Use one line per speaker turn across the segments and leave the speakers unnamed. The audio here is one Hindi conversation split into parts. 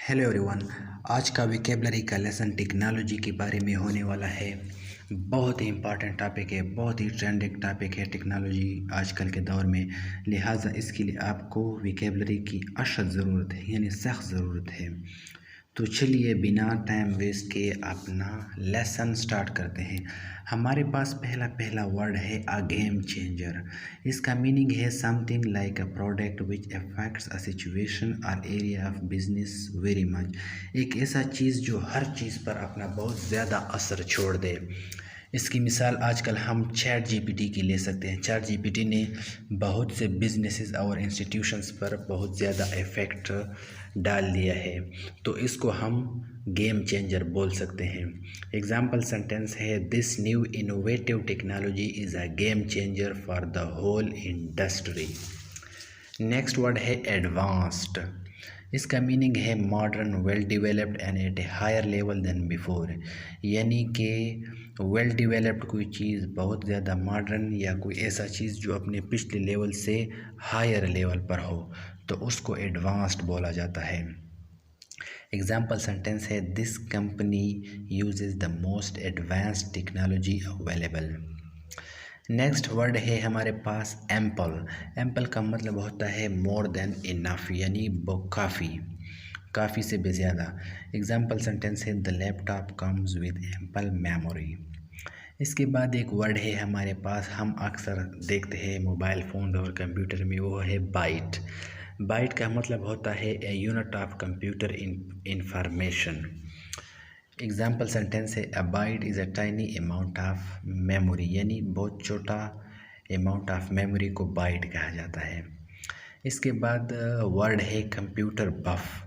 Hello everyone. आज का विकेबलरी का लेसन टेक्नोलॉजी के बारे में होने वाला है। बहुत ही इम्पॉर्टेंट टॉपिक है, बहुत ही ट्रेंडिंग टॉपिक है टेक्नोलॉजी आजकल के दौर में। लिहाजा इसके लिए आपको विकेबलरी की अशद ज़रूरत है, यानी सख्त ज़रूरत है। तो चलिए बिना टाइम वेस्ट किए अपना लेसन स्टार्ट करते हैं। हमारे पास पहला वर्ड है अ गेम चेंजर। इसका मीनिंग है something like a product which affects a situation or area of business very much. एक ऐसा चीज़ जो हर चीज़ पर अपना बहुत ज़्यादा असर छोड़ दे। इसकी मिसाल आजकल हम चैट जीपीटी की ले सकते हैं। चैट जीपीटी ने बहुत से बिजनेसेस और इंस्टीट्यूशंस पर बहुत ज़्यादा इफ़ेक्ट डाल दिया है, तो इसको हम गेम चेंजर बोल सकते हैं। एग्जाम्पल सेंटेंस है this new innovative technology is a game changer for the whole industry. Next word है एडवांस्ड। इसका मीनिंग है modern, well developed and at a higher level than before. यानी कि वेल डेवलप्ड कोई चीज़ बहुत ज़्यादा मॉडर्न या कोई ऐसा चीज़ जो अपने पिछले लेवल से हायर लेवल पर हो, तो उसको एडवांस्ड बोला जाता है। एग्जाम्पल सेंटेंस है this company uses the most advanced technology available. Next word है हमारे पास एम्पल। एम्पल का मतलब होता है मोर देन इनफ, यानी काफ़ी से भी ज़्यादा। एग्जाम्पल सेंटेंस है the laptop comes with ample memory. इसके बाद एक वर्ड है हमारे पास, हम अक्सर देखते हैं मोबाइल फ़ोन और कंप्यूटर में, वो है बाइट। बाइट का मतलब होता है a unit of computer information. Example sentence है a byte is a tiny amount of memory, यानी बहुत छोटा अमाउंट ऑफ मेमोरी को बाइट कहा जाता है। इसके बाद वर्ड है कंप्यूटर बफ।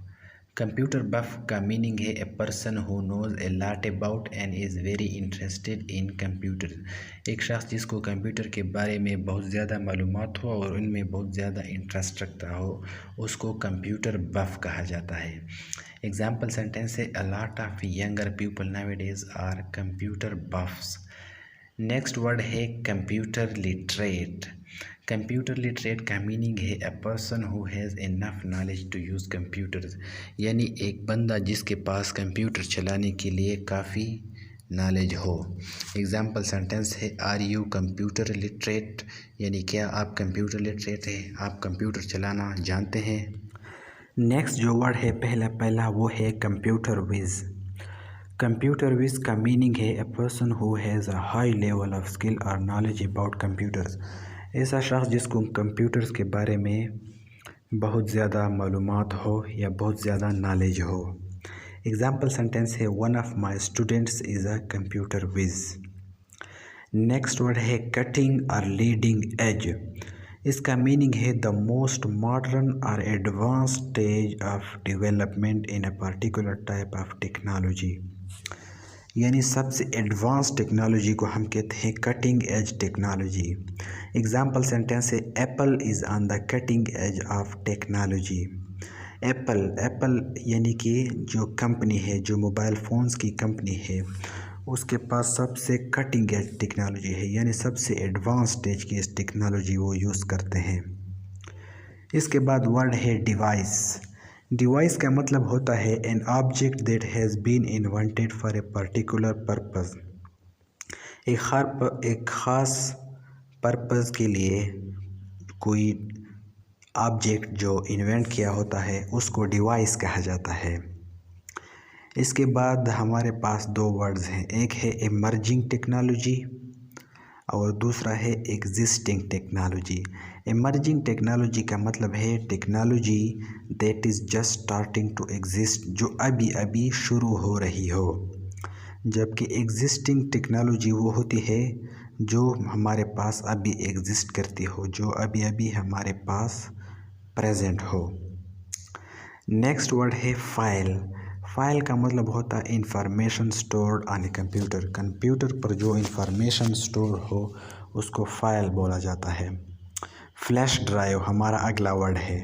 कंप्यूटर बफ का मीनिंग है a person who knows a lot about and is very interested in computer. एक शख्स जिसको कंप्यूटर के बारे में बहुत ज़्यादा मालूमात हो और उनमें बहुत ज़्यादा इंटरेस्ट रखता हो, उसको कंप्यूटर बफ कहा जाता है। एग्जाम्पल सेंटेंस है a lot of younger people nowadays are computer buffs. Next word है कंप्यूटर लिटरेट। कंप्यूटर लिटरेट का मीनिंग है a person who has enough knowledge to use computers, यानी एक बंदा जिसके पास कंप्यूटर चलाने के लिए काफ़ी नॉलेज हो। एग्जाम्पल सेंटेंस है आर यू कंप्यूटर लिटरेट, यानी क्या आप कंप्यूटर लिटरेट हैं, आप कंप्यूटर चलाना जानते हैं। नेक्स्ट जो वर्ड है पहला वो है कंप्यूटर विज़। कंप्यूटर विज़ का मीनिंग है a person who has a high level of skill और नॉलेज अबाउट कंप्यूटर्स। ऐसा शख्स जिसको कंप्यूटर्स के बारे में बहुत ज़्यादा मालूमात हो या बहुत ज़्यादा नॉलेज हो। एग्जाम्पल सेंटेंस है one of my students is a computer whiz. Next word है कटिंग और लीडिंग एज। इसका मीनिंग है the most modern or advance stage of development in a particular type of technology, यानी सबसे एडवांस टेक्नोलॉजी को हम कहते हैं cutting edge technology. Example sentence है Apple is on the cutting edge of technology. Apple यानी कि जो कंपनी है, जो मोबाइल फ़ोन्स की कंपनी है, उसके पास सबसे कटिंग एज टेक्नोलॉजी है, यानी सबसे एडवांस स्टेज की इस टेक्नोलॉजी वो यूज़ करते हैं। इसके बाद वर्ड है डिवाइस। डिवाइस का मतलब होता है an object that has been invented for a particular purpose. एक ख़ास पर्पज़ के लिए कोई ऑब्जेक्ट जो इन्वेंट किया होता है उसको डिवाइस कहा जाता है। इसके बाद हमारे पास दो वर्ड्स हैं, एक है इमर्जिंग टेक्नोलॉजी और दूसरा है एग्जिस्टिंग टेक्नोलॉजी। इमर्जिंग टेक्नोलॉजी का मतलब है technology that is just starting to exist, जो अभी अभी शुरू हो रही हो। जबकि एग्जिस्टिंग टेक्नोलॉजी वो होती है जो हमारे पास अभी एग्जिस्ट करती हो, जो अभी अभी हमारे पास प्रेजेंट हो। नेक्स्ट वर्ड है फाइल। फाइल का मतलब होता है information stored on a computer. Computer पर जो इंफॉर्मेशन स्टोर हो उसको फाइल बोला जाता है। फ्लैश ड्राइव हमारा अगला वर्ड है।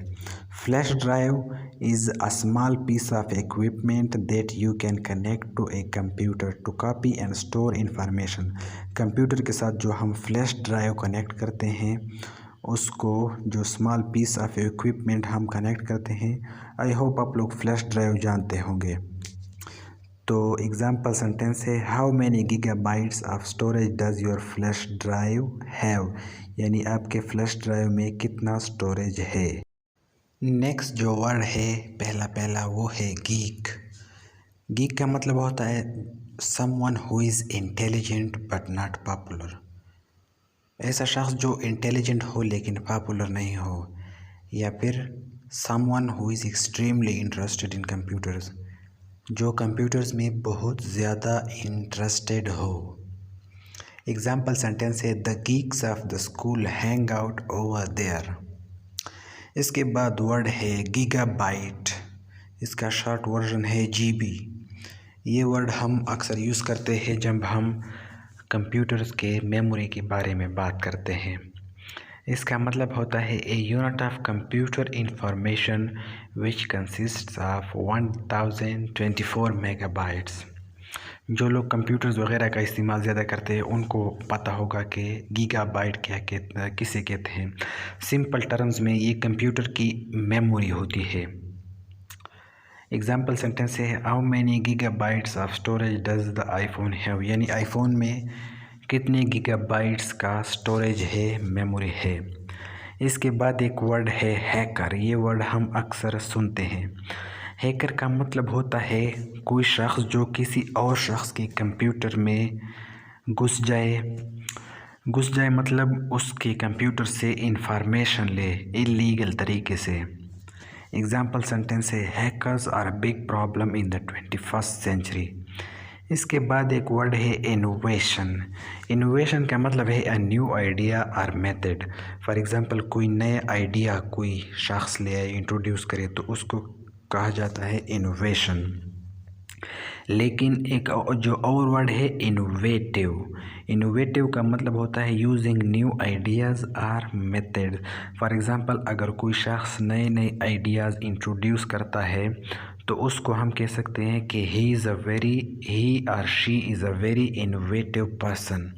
Flash drive is a small piece of equipment that you can connect to a computer to copy and store information. Computer के साथ जो हम फ्लैश ड्राइव कनेक्ट करते हैं उसको जो स्मॉल पीस ऑफ इक्विपमेंट हम कनेक्ट करते हैं। आई होप आप लोग फ्लैश ड्राइव जानते होंगे। तो एग्जाम्पल सेंटेंस है, how many gigabytes of storage does your flash drive have, यानी आपके फ्लैश ड्राइव में कितना स्टोरेज है। नेक्स्ट जो वर्ड है पहला वो है गीक। गीक का मतलब होता है someone who is intelligent but not popular. ऐसा शख्स जो इंटेलिजेंट हो लेकिन पॉपुलर नहीं हो। या फिर someone who is extremely interested in computers, जो कंप्यूटर्स में बहुत ज़्यादा इंटरेस्टेड हो। एग्जाम्पल सेंटेंस है, the geeks of the school hang out over there. इसके बाद वर्ड है गीगाबाइट, इसका शॉर्ट वर्जन है जीबी। ये वर्ड हम अक्सर यूज़ करते हैं जब हम कंप्यूटर्स के मेमोरी के बारे में बात करते हैं। इसका मतलब होता है a unit of computer information which consists of 1024 megabytes. जो लोग कंप्यूटर्स वगैरह का इस्तेमाल ज़्यादा करते हैं उनको पता होगा कि गीगाबाइट किसे कहते हैं। सिंपल टर्म्स में ये कंप्यूटर की मेमोरी होती है। एग्जाम्पल सेंटेंस है, how many gigabytes of storage does the iPhone have, यानी आईफोन में कितने गीगाबाइट्स का स्टोरेज है, मेमोरी है। इसके बाद एक वर्ड है हैकर। ये वर्ड हम अक्सर सुनते हैं। हैकर का मतलब होता है कोई शख्स जो किसी और शख्स के कंप्यूटर में घुस जाए मतलब उसके कंप्यूटर से इंफॉर्मेशन ले इलीगल तरीके से। एग्जाम्पल सेंटेंस है, hackers are a big problem in the 21st century. इसके बाद एक वर्ड है इनोवेशन। इनोवेशन का मतलब है अ न्यू आइडिया और मेथड। फॉर एग्जांपल कोई नया आइडिया कोई शख्स ले आए, इंट्रोड्यूस करे, तो उसको कहा जाता है इनोवेशन। लेकिन एक जो और वर्ड है इनोवेटिव। इनोवेटिव का मतलब होता है यूजिंग न्यू आइडियाज़ और मेथड। फॉर एग्जांपल अगर कोई शख्स नए नए आइडियाज़ इंट्रोड्यूस करता है तो उसको हम कह सकते हैं कि he or she is a very innovative person.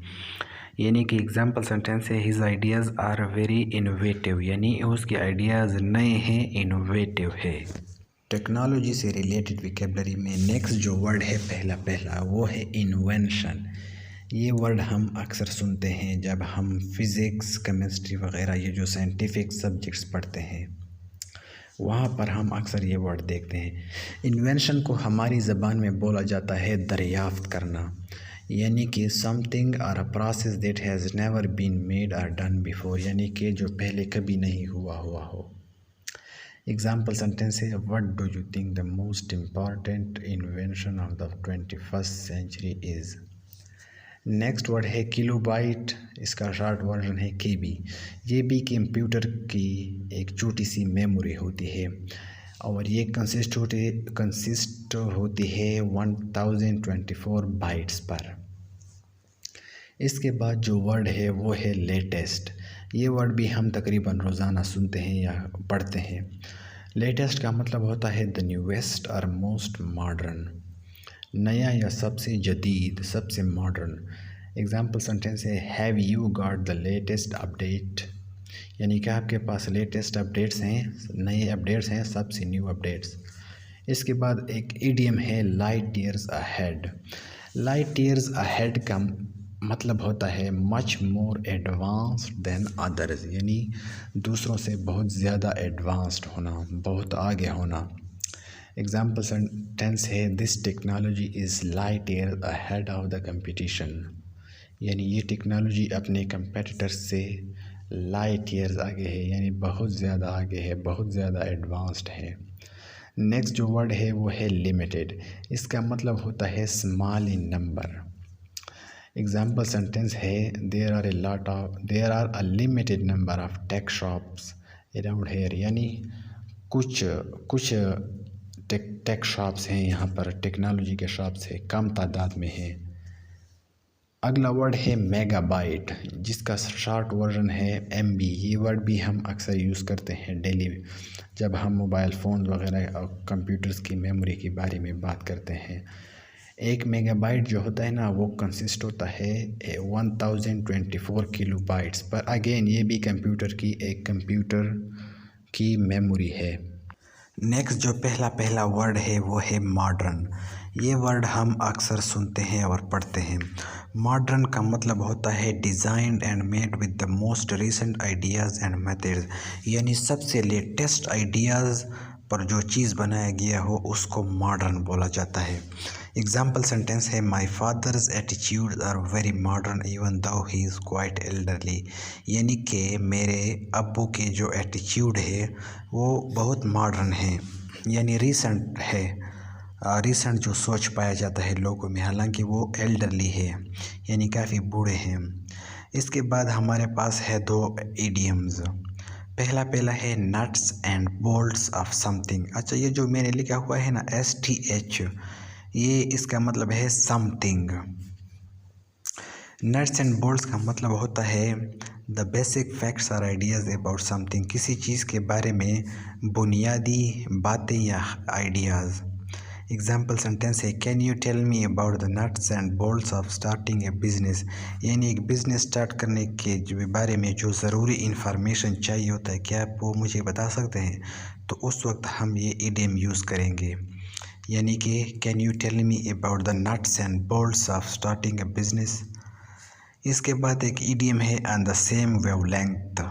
यानी कि एग्जांपल सेंटेंस है, his ideas are very innovative, यानी उसके आइडियाज़ नए हैं, इनोवेटिव है। टेक्नोलॉजी से रिलेटेड विकेबलरी में नेक्स्ट जो वर्ड है पहला वो है इन्वेंशन। ये वर्ड हम अक्सर सुनते हैं जब हम फिज़िक्स, केमिस्ट्री वगैरह ये जो साइंटिफिक सब्जेक्ट्स पढ़ते हैं वहाँ पर हम अक्सर ये वर्ड देखते हैं। इन्वेंशन को हमारी ज़बान में बोला जाता है दरियाफ्त करना, यानी कि something or a process that has never been made or done before, यानी कि जो पहले कभी नहीं हुआ हो। एग्जाम्पल सेंटेंस है, what do you think the most important invention of the 21st century is. Next word है किलोबाइट। इसका शॉर्ट वर्जन है केबी। ये भी कंप्यूटर की एक छोटी सी मेमोरी होती है और ये कंसिस्ट होती है 1024 बाइट्स पर। इसके बाद जो वर्ड है वो है लेटेस्ट। ये वर्ड भी हम तकरीबन रोज़ाना सुनते हैं या पढ़ते हैं। लेटेस्ट का मतलब होता है द न्यूएस्ट और मोस्ट मॉडर्न, नया या सबसे जदीद, सबसे मॉडर्न। एग्जाम्पल सेंटेंस है, have you got the latest update, यानी कि आपके पास लेटेस्ट अपडेट्स हैं, नए अपडेट्स हैं, सबसे न्यू अपडेट्स। इसके बाद एक इडियम है light years ahead. Light years ahead का मतलब होता है much more advanced than others, यानी दूसरों से बहुत ज़्यादा एडवांस्ड होना, बहुत आगे होना। एग्जाम्पल सेंटेंस है, this technology is light year ahead of the competition, यानी ये टेक्नोलॉजी अपने कंपेटिटर्स से लाइट ईयर्स आगे है, यानी बहुत ज़्यादा आगे है, बहुत ज़्यादा एडवांस्ड है। नेक्स्ट जो वर्ड है वो है लिमिटेड। इसका मतलब होता है small in number. Example sentence है, there are a limited number of tech shops around here, यानी कुछ टेक शॉप्स हैं यहाँ पर, टेक्नोलॉजी के शॉप्स है, कम तादाद में है। अगला वर्ड है मेगाबाइट, जिसका शॉर्ट वर्जन है MB। ये वर्ड भी हम अक्सर यूज़ करते हैं डेली जब हम मोबाइल फ़ोन वगैरह और कंप्यूटर्स की मेमोरी के बारे में बात करते हैं। एक मेगाबाइट जो होता है ना वो कंसिस्ट होता है 1024 किलो बाइट्स पर। अगेन ये भी कंप्यूटर की मेमोरी है। नेक्स्ट जो पहला वर्ड है वो है मॉडर्न। ये वर्ड हम अक्सर सुनते हैं और पढ़ते हैं। मॉडर्न का मतलब होता है designed and made with the most recent ideas and methods, यानी सबसे लेटेस्ट आइडियाज़ पर जो चीज़ बनाया गया हो उसको मॉडर्न बोला जाता है। एग्जाम्पल सेंटेंस है my father's attitudes are very modern even though he is quite elderly, यानी कि मेरे अब्बू के जो एटीट्यूड है वो बहुत मॉडर्न है, यानी रीसेंट है। रीसेंट जो सोच पाया जाता है लोगों में, हालांकि वो एल्डरली है यानी काफ़ी बूढ़े हैं। इसके बाद हमारे पास है दो इडियम्स। पहला है nuts and bolts of something. अच्छा, ये जो मैंने लिखा हुआ है ना STH, ये इसका मतलब है समथिंग। नट्स एंड बोल्ट्स का मतलब होता है the basic facts or ideas about something, किसी चीज़ के बारे में बुनियादी बातें या आइडियाज़। एग्जाम्पल सेंटेंस है can you tell me about the nuts and bolts of starting a business, यानी एक बिज़नेस स्टार्ट करने के बारे में जो ज़रूरी इन्फॉर्मेशन चाहिए होता है, क्या आप वो मुझे बता सकते हैं? तो उस वक्त हम ये इडियम यूज़ करेंगे, यानी कि can you tell me about the nuts and bolts of starting a business. इसके बाद एक इडियम है ऑन द सेम वेवलेंथ।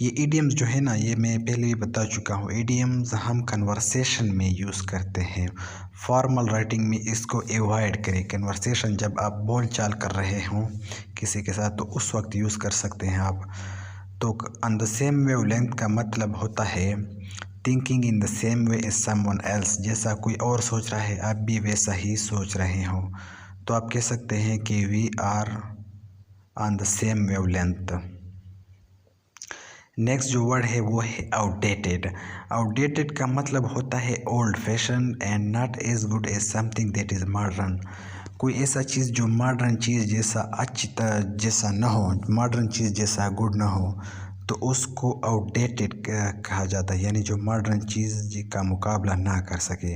ये इडियम्स जो है ना, ये मैं पहले भी बता चुका हूँ, इडियम्स हम कन्वर्सेशन में यूज़ करते हैं। फॉर्मल राइटिंग में इसको एवॉइड करें। कन्वर्सेशन जब आप बोल चाल कर रहे हों किसी के साथ तो उस वक्त यूज़ कर सकते हैं आप। तो ऑन द सेम वेवलेंथ का मतलब होता है thinking in the same way as someone else, जैसा कोई और सोच रहा है आप भी वैसा ही सोच रहे हो। तो आप कह सकते हैं कि we are on the same wavelength. Next जो वर्ड है वो है आउटडेटेड। आउटडेटेड का मतलब होता है old fashion and not as good as something that is modern. कोई ऐसा चीज़ जो मॉडर्न चीज़ जैसा जैसा ना हो, मॉडर्न चीज़ जैसा गुड ना हो, तो उसको आउटडेटेड कहा जाता है, यानी जो मॉडर्न चीज़ का मुकाबला ना कर सके।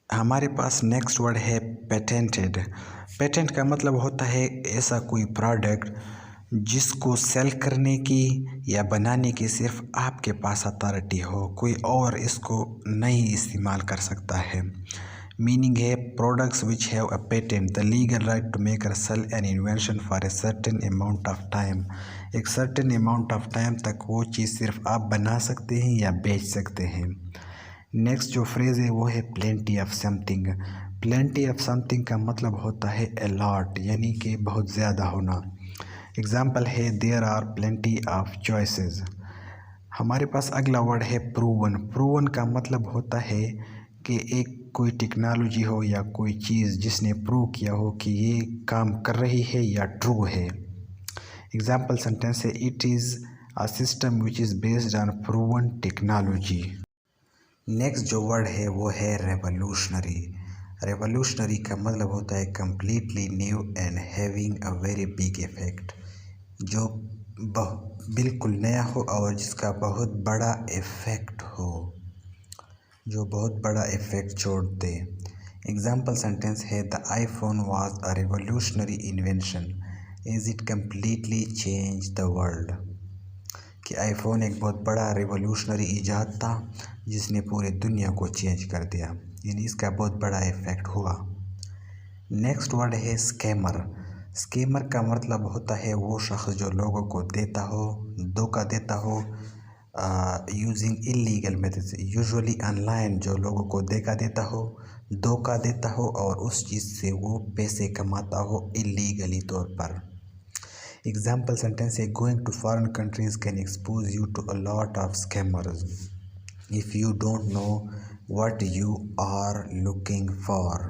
हमारे पास नेक्स्ट वर्ड है पेटेंटेड। पेटेंट का मतलब होता है ऐसा कोई प्रोडक्ट जिसको सेल करने की या बनाने की सिर्फ आपके पास अथॉरिटी हो, कोई और इसको नहीं इस्तेमाल कर सकता है। मीनिंग है products which have a patent the legal right to make or sell an invention for a certain amount of time. एक सर्टेन अमाउंट ऑफ टाइम तक वो चीज़ सिर्फ आप बना सकते हैं या बेच सकते हैं। नेक्स्ट जो फ्रेज़ है वो है plenty of something. Plenty of something का मतलब होता है अलॉट, यानी कि बहुत ज़्यादा होना। एग्जाम्पल है there are plenty of choices. हमारे पास अगला वर्ड है प्रूवन। प्रूवन का मतलब होता है कि एक कोई टेक्नोलॉजी हो या कोई चीज़ जिसने प्रूव किया हो कि ये काम कर रही है या ट्रू है। एग्जाम्पल सेंटेंस है it is a system which is based on proven technology. Next जो वर्ड है वो है रेवोल्यूशनरी। रेवोल्यूशनरी का मतलब होता है completely new and having a very big effect, जो बिल्कुल नया हो और जिसका बहुत बड़ा इफ़ेक्ट हो, जो बहुत बड़ा इफ़ेक्ट छोड़ दे। एग्जाम्पल सेंटेंस है the iPhone was a revolutionary invention as it completely change the world, कि आईफोन एक बहुत बड़ा रेवोल्यूशनरी ईजाद था जिसने पूरी दुनिया को चेंज कर दिया, यानी इसका बहुत बड़ा इफ़ेक्ट हुआ। नेक्स्ट वर्ड है स्कैमर। स्कैमर का मतलब होता है वो शख्स जो लोगों को देता हो, धोखा देता हो using illegal methods, usually online, जो लोगों को धोखा देता हो, धोखा देता हो और उस चीज़ से वो पैसे कमाता हो इलीगली तौर पर। एग्जाम्पल सेंटेंस है going to foreign countries can expose you to a lot of scammers if you don't know what you are looking for.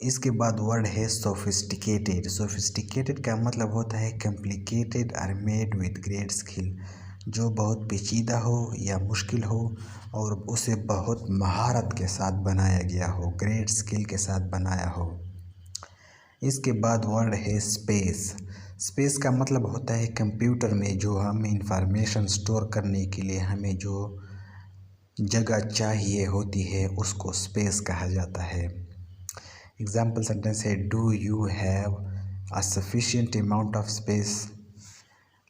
इसके बाद वर्ड है सोफिस्टिकेटेड। सोफिस्टिकेटेड का मतलब होता है कॉम्प्लिकेटेड और मेड विद ग्रेट स्किल, जो बहुत पेचीदा हो या मुश्किल हो और उसे बहुत महारत के साथ बनाया गया हो, ग्रेट स्किल के साथ बनाया हो। इसके बाद वर्ड है स्पेस। स्पेस का मतलब होता है कंप्यूटर में जो हम इंफॉर्मेशन स्टोर करने के लिए हमें जो जगह चाहिए होती है उसको स्पेस कहा जाता है। एग्जाम्पल सेंटेंस है do you have a sufficient amount of space.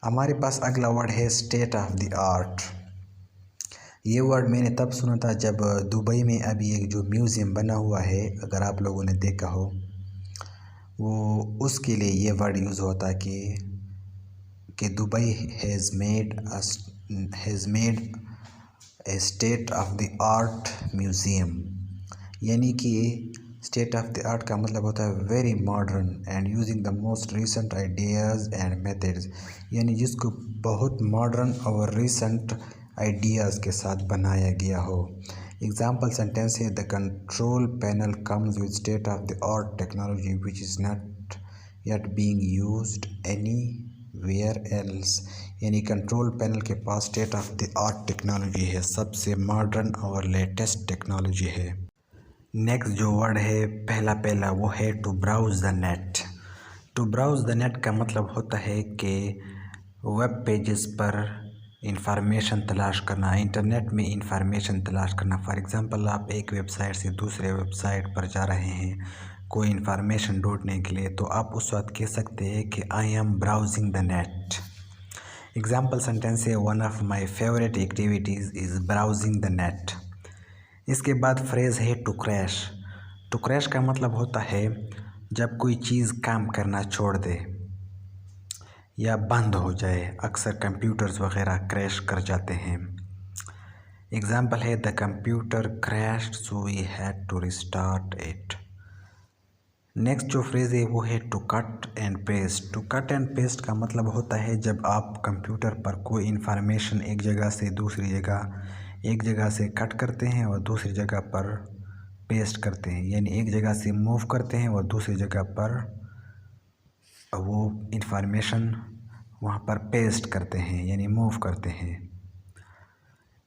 हमारे पास अगला वर्ड है स्टेट ऑफ द आर्ट। ये वर्ड मैंने तब सुना था जब दुबई में अभी एक जो म्यूज़ियम बना हुआ है, अगर आप लोगों ने देखा हो, वो उसके लिए ये वर्ड यूज़ होता है कि Dubai has made a state of the art museum. यानी कि स्टेट ऑफ द आर्ट का मतलब होता है very modern and using the most recent ideas and methods, यानी जिसको बहुत मॉडर्न और रिसेंट आइडियाज़ के साथ बनाया गया हो। एग्जाम्पल सेंटेंस है the control panel comes with state of the art technology which is not yet being used anywhere else. यानी कंट्रोल पैनल के पास state of the art technology है, सबसे मॉडर्न और लेटेस्ट टेक्नोलॉजी है। नेक्स्ट जो वर्ड है पहला वो है to browse the net. To browse the net का मतलब होता है कि वेब पेजेस पर इंफॉर्मेशन तलाश करना, इंटरनेट में इंफॉर्मेशन तलाश करना। फॉर एग्ज़ाम्पल आप एक वेबसाइट से दूसरे वेबसाइट पर जा रहे हैं कोई इंफॉर्मेशन ढूंढने के लिए, तो आप उस वक्त कह सकते हैं कि I am browsing the net. Example sentence है one of my favourite activities is browsing the net. इसके बाद फ्रेज़ है टू क्रैश। टू क्रैश का मतलब होता है जब कोई चीज़ काम करना छोड़ दे या बंद हो जाए। अक्सर कंप्यूटर्स वगैरह क्रैश कर जाते हैं। एग्ज़ाम्पल है the computer crashed so we had to restart it. Next जो फ्रेज़ है वो है to cut and paste. To cut and paste का मतलब होता है जब आप कंप्यूटर पर कोई इंफॉर्मेशन एक जगह से दूसरी जगह, एक जगह से कट करते हैं और दूसरी जगह पर पेस्ट करते हैं, यानी एक जगह से मूव करते हैं और दूसरी जगह पर वो इंफॉर्मेशन वहाँ पर पेस्ट करते हैं, यानी मूव करते हैं।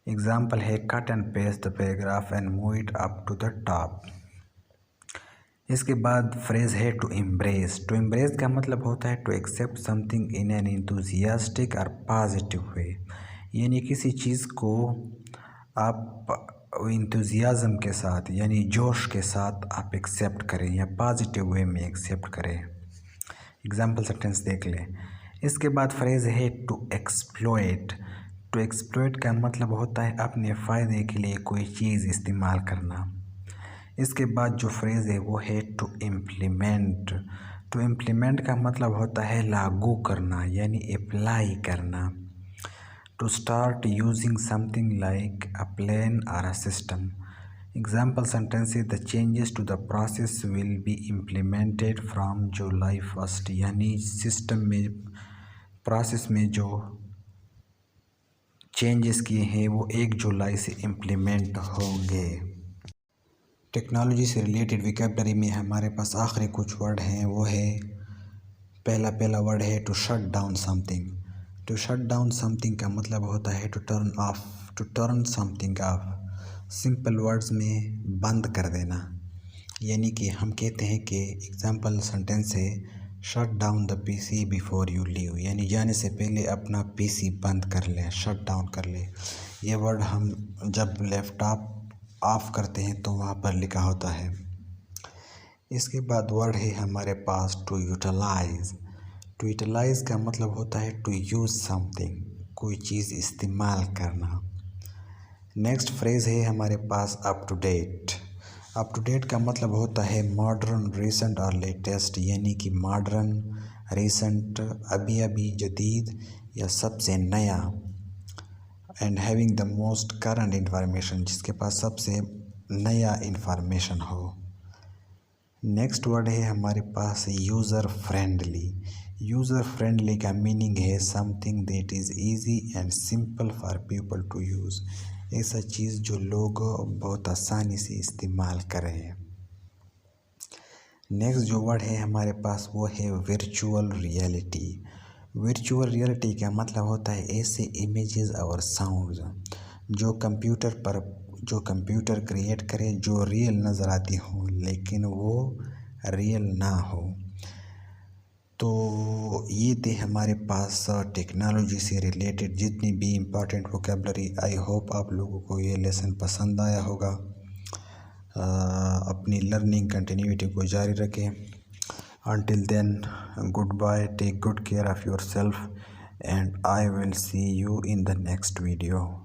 एग्ज़ाम्पल है cut and paste the paragraph and move it up to the top. इसके बाद फ्रेज़ है टू एम्ब्रेस। टू एम्ब्रेस का मतलब होता है to accept something in an enthusiastic or positive way, यानी किसी चीज़ को आप इंथुजियाज़म के साथ यानी जोश के साथ आप एक्सेप्ट करें या पॉजिटिव वे में एक्सेप्ट करें। एग्ज़ाम्पल सेंटेंस देख लें। इसके बाद फ्रेज़ है टू एक्सप्लॉइट। टू एक्सप्लॉइट का मतलब होता है अपने फ़ायदे के लिए कोई चीज़ इस्तेमाल करना। इसके बाद जो फ्रेज़ है वो है टू इम्प्लीमेंट। टू इम्प्लीमेंट का मतलब होता है लागू करना यानी अप्लाई करना। To start using something like a plan or अ सिस्टम। Example sentence the changes to the process will be implemented from July 1, यानी सिस्टम में प्रोसेस में जो चेंजेस किए हैं वो 1 जुलाई से इम्प्लीमेंट होंगे। टेक्नोलॉजी से रिलेटेड विकेबलरी में हमारे पास आखिरी कुछ वर्ड हैं, वो है पहला वर्ड है to shut down something. To shut down something का मतलब होता है to turn off, to turn something off. Simple words में बंद कर देना, यानी कि हम कहते हैं कि एग्जांपल सेंटेंस है shut down the PC before you leave, यानी जाने से पहले अपना पीसी बंद कर लें, शट डाउन कर लें। ये वर्ड हम जब लैपटॉप ऑफ करते हैं तो वहाँ पर लिखा होता है। इसके बाद वर्ड है हमारे पास टू यूटिलाइज़। टू यूटिलाइज़ का मतलब होता है टू यूज़ समथिंग, कोई चीज़ इस्तेमाल करना। नेक्स्ट फ्रेज़ है हमारे पास up to date. Up to date का मतलब होता है मॉडर्न, रिसेंट और लेटेस्ट, यानी कि मॉडर्न, रिसेंट, अभी अभी, जदीद या सबसे नया। And having the most current information, जिसके पास सबसे नया इंफॉर्मेशन हो। नेक्स्ट वर्ड है हमारे पास यूज़र फ्रेंडली। यूज़र फ्रेंडली का मीनिंग है something that is easy and simple for people to use, ऐसा चीज़ जो लोग बहुत आसानी से इस्तेमाल करें। नेक्स्ट जो वर्ड है हमारे पास वो है वर्चुअल रियलिटी। वर्चुअल रियलिटी का मतलब होता है ऐसे इमेजेस और साउंड्स जो कंप्यूटर क्रिएट करे, जो रियल नज़र आती हो लेकिन वो रियल ना हो। तो ये थे हमारे पास टेक्नोलॉजी से रिलेटेड जितनी भी इम्पोर्टेंट वोकेबलरी। आई होप आप लोगों को ये लेसन पसंद आया होगा। अपनी लर्निंग कंटिन्यूटी को जारी रखें। Until then, goodbye, take good care of yourself, and I will see you in the next video.